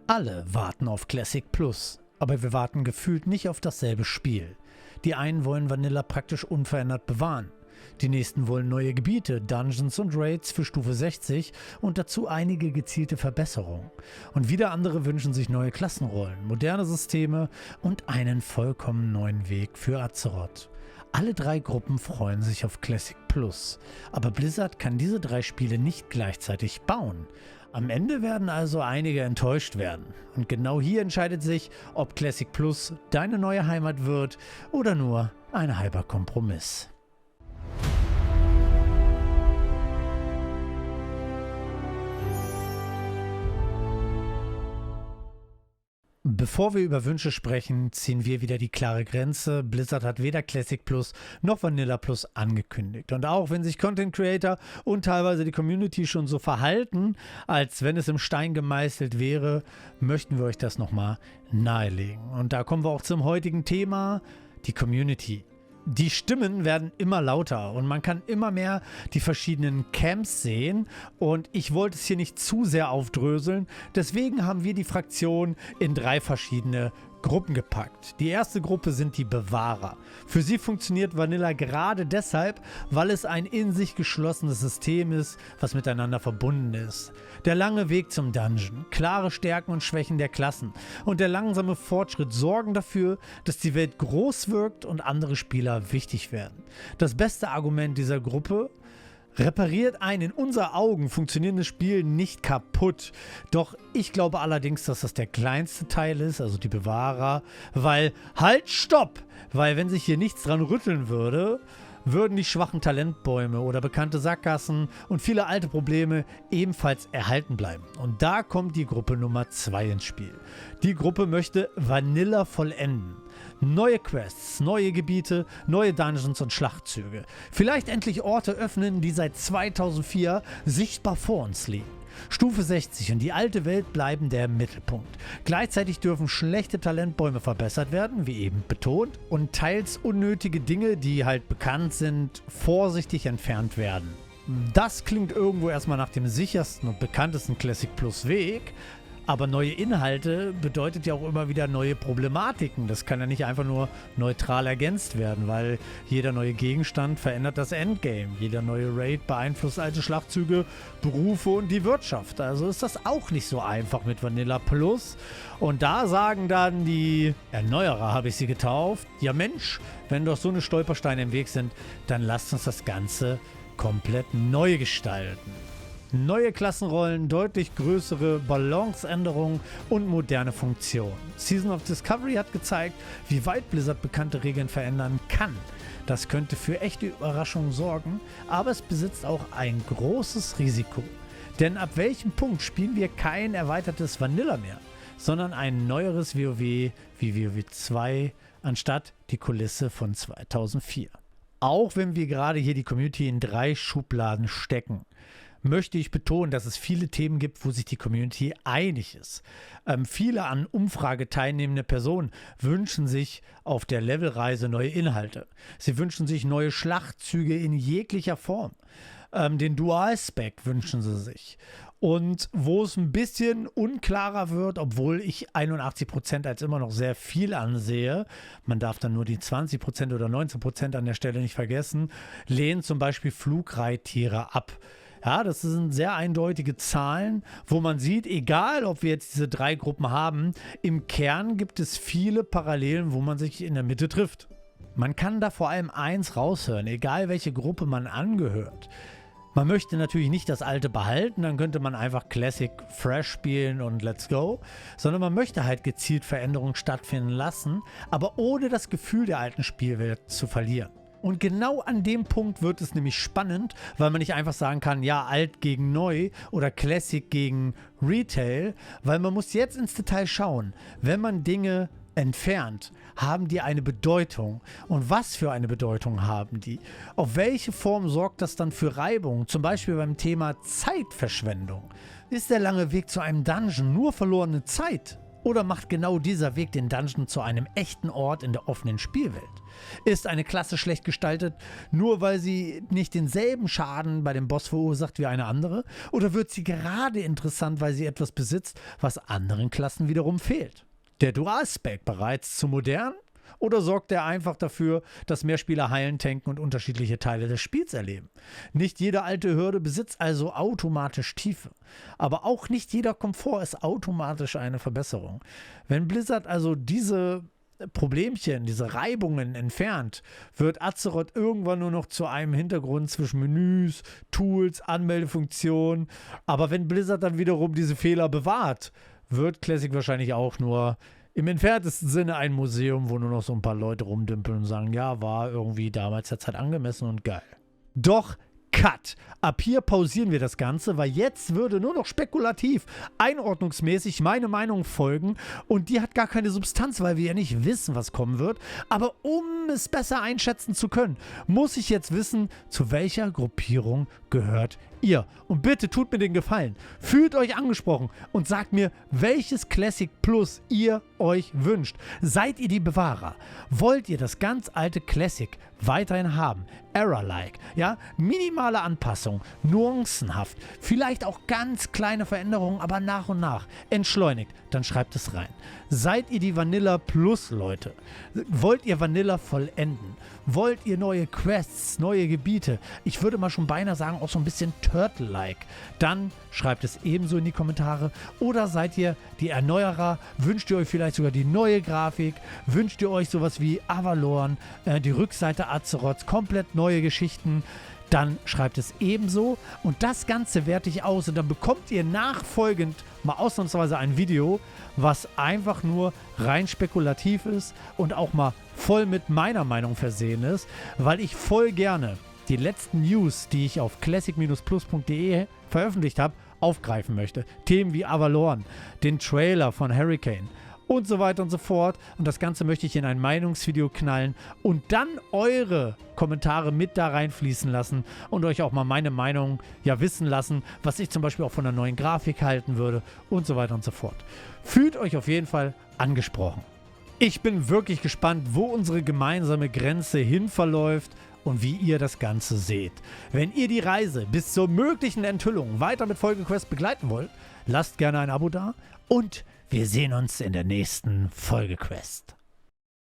Alle warten auf Classic Plus, aber wir warten gefühlt nicht auf dasselbe Spiel. Die einen wollen Vanilla praktisch unverändert bewahren. Die nächsten wollen neue Gebiete, Dungeons und Raids für Stufe 60 und dazu einige gezielte Verbesserungen. Und wieder andere wünschen sich neue Klassenrollen, moderne Systeme und einen vollkommen neuen Weg für Azeroth. Alle drei Gruppen freuen sich auf Classic Plus, aber Blizzard kann diese drei Spiele nicht gleichzeitig bauen. Am Ende werden also einige enttäuscht werden. Und genau hier entscheidet sich, ob Classic Plus deine neue Heimat wird oder nur ein halber Kompromiss. Bevor wir über Wünsche sprechen, ziehen wir wieder die klare Grenze. Blizzard hat weder Classic Plus noch Vanilla Plus angekündigt. Und auch wenn sich Content Creator und teilweise die Community schon so verhalten, als wenn es im Stein gemeißelt wäre, möchten wir euch das nochmal nahelegen. Und da kommen wir auch zum heutigen Thema, die Community. Die Stimmen werden immer lauter und man kann immer mehr die verschiedenen Camps sehen und ich wollte es hier nicht zu sehr aufdröseln, deswegen haben wir die Fraktion in 3 verschiedene Gruppen gepackt. Die erste Gruppe sind die Bewahrer. Für sie funktioniert Vanilla gerade deshalb, weil es ein in sich geschlossenes System ist, was miteinander verbunden ist. Der lange Weg zum Dungeon, klare Stärken und Schwächen der Klassen und der langsame Fortschritt sorgen dafür, dass die Welt groß wirkt und andere Spieler wichtig werden. Das beste Argument dieser Gruppe: repariert ein in unseren Augen funktionierendes Spiel nicht kaputt. Doch ich glaube allerdings, dass das der kleinste Teil ist, also die Bewahrer, weil, halt, stopp! Weil wenn sich hier nichts dran rütteln würde, würden die schwachen Talentbäume oder bekannte Sackgassen und viele alte Probleme ebenfalls erhalten bleiben. Und da kommt die Gruppe Nummer 2 ins Spiel. Die Gruppe möchte Vanilla vollenden. Neue Quests, neue Gebiete, neue Dungeons und Schlachtzüge. Vielleicht endlich Orte öffnen, die seit 2004 sichtbar vor uns liegen. Stufe 60 und die alte Welt bleiben der Mittelpunkt. Gleichzeitig dürfen schlechte Talentbäume verbessert werden, wie eben betont, und teils unnötige Dinge, die halt bekannt sind, vorsichtig entfernt werden. Das klingt irgendwo erstmal nach dem sichersten und bekanntesten Classic Plus Weg, aber neue Inhalte bedeutet ja auch immer wieder neue Problematiken. Das kann ja nicht einfach nur neutral ergänzt werden, weil jeder neue Gegenstand verändert das Endgame. Jeder neue Raid beeinflusst alte Schlachtzüge, Berufe und die Wirtschaft. Also ist das auch nicht so einfach mit Vanilla Plus. Und da sagen dann die Erneuerer, habe ich sie getauft, ja Mensch, wenn doch so eine Stolpersteine im Weg sind, dann lasst uns das Ganze komplett neu gestalten. Neue Klassenrollen, deutlich größere Balanceänderungen und moderne Funktionen. Season of Discovery hat gezeigt, wie weit Blizzard bekannte Regeln verändern kann. Das könnte für echte Überraschungen sorgen, aber es besitzt auch ein großes Risiko. Denn ab welchem Punkt spielen wir kein erweitertes Vanilla mehr, sondern ein neueres WoW wie WoW 2 anstatt die Kulisse von 2004. Auch wenn wir gerade hier die Community in 3 Schubladen stecken, möchte ich betonen, dass es viele Themen gibt, wo sich die Community einig ist. Viele an Umfrage teilnehmende Personen wünschen sich auf der Levelreise neue Inhalte. Sie wünschen sich neue Schlachtzüge in jeglicher Form. Den Dual-Spec wünschen sie sich. Und wo es ein bisschen unklarer wird, obwohl ich 81% als immer noch sehr viel ansehe, man darf dann nur die 20% oder 19% an der Stelle nicht vergessen, lehnen zum Beispiel Flugreittiere ab. Ja, das sind sehr eindeutige Zahlen, wo man sieht, egal ob wir jetzt diese 3 Gruppen haben, im Kern gibt es viele Parallelen, wo man sich in der Mitte trifft. Man kann da vor allem eins raushören, egal welche Gruppe man angehört. Man möchte natürlich nicht das Alte behalten, dann könnte man einfach Classic Fresh spielen und let's go, sondern man möchte halt gezielt Veränderungen stattfinden lassen, aber ohne das Gefühl der alten Spielwelt zu verlieren. Und genau an dem Punkt wird es nämlich spannend, weil man nicht einfach sagen kann, ja, alt gegen neu oder Classic gegen Retail, weil man muss jetzt ins Detail schauen, wenn man Dinge entfernt, haben die eine Bedeutung. Und was für eine Bedeutung haben die? Auf welche Form sorgt das dann für Reibung? Zum Beispiel beim Thema Zeitverschwendung. Ist der lange Weg zu einem Dungeon nur verlorene Zeit? Oder macht genau dieser Weg den Dungeon zu einem echten Ort in der offenen Spielwelt? Ist eine Klasse schlecht gestaltet, nur weil sie nicht denselben Schaden bei dem Boss verursacht wie eine andere? Oder wird sie gerade interessant, weil sie etwas besitzt, was anderen Klassen wiederum fehlt? Der Dual-Spec bereits zu modern? Oder sorgt er einfach dafür, dass mehr Spieler heilen, tanken und unterschiedliche Teile des Spiels erleben? Nicht jede alte Hürde besitzt also automatisch Tiefe. Aber auch nicht jeder Komfort ist automatisch eine Verbesserung. Wenn Blizzard also diese Problemchen, diese Reibungen entfernt, wird Azeroth irgendwann nur noch zu einem Hintergrund zwischen Menüs, Tools, Anmeldefunktionen. Aber wenn Blizzard dann wiederum diese Fehler bewahrt, wird Classic wahrscheinlich auch nur im entferntesten Sinne ein Museum, wo nur noch so ein paar Leute rumdümpeln und sagen, ja, war irgendwie damals der Zeit angemessen und geil. Doch Cut. Ab hier pausieren wir das Ganze, weil jetzt würde nur noch spekulativ, einordnungsmäßig meine Meinung folgen und die hat gar keine Substanz, weil wir ja nicht wissen, was kommen wird. Aber um es besser einschätzen zu können, muss ich jetzt wissen, zu welcher Gruppierung gehört ihr. Und bitte tut mir den Gefallen, fühlt euch angesprochen und sagt mir, welches Classic Plus ihr euch wünscht. Seid ihr die Bewahrer? Wollt ihr das ganz alte Classic weiterhin haben? Era-like, ja? Minimale Anpassung, nuancenhaft, vielleicht auch ganz kleine Veränderungen, aber nach und nach, entschleunigt, dann schreibt es rein. Seid ihr die Vanilla Plus Leute? Wollt ihr Vanilla vollenden? Wollt ihr neue Quests, neue Gebiete? Ich würde mal schon beinahe sagen, auch so ein bisschen Turtle-like. Dann schreibt es ebenso in die Kommentare. Oder seid ihr die Erneuerer? Wünscht ihr euch vielleicht sogar die neue Grafik? Wünscht ihr euch sowas wie Avalorn, die Rückseite Azeroths, komplett neue Geschichten? Dann schreibt es ebenso und das Ganze werte ich aus und dann bekommt ihr nachfolgend mal ausnahmsweise ein Video, was einfach nur rein spekulativ ist und auch mal voll mit meiner Meinung versehen ist, weil ich voll gerne die letzten News, die ich auf classic-plus.de veröffentlicht habe, aufgreifen möchte. Themen wie Avalorn, den Trailer von Hurricane und so weiter und so fort. Und das Ganze möchte ich in ein Meinungsvideo knallen und dann eure Kommentare mit da reinfließen lassen und euch auch mal meine Meinung ja wissen lassen, was ich zum Beispiel auch von der neuen Grafik halten würde und so weiter und so fort. Fühlt euch auf jeden Fall angesprochen. Ich bin wirklich gespannt, wo unsere gemeinsame Grenze hin verläuft und wie ihr das Ganze seht. Wenn ihr die Reise bis zur möglichen Enthüllung weiter mit FolgeQuest begleiten wollt, lasst gerne ein Abo da und wir sehen uns in der nächsten FolgeQuest.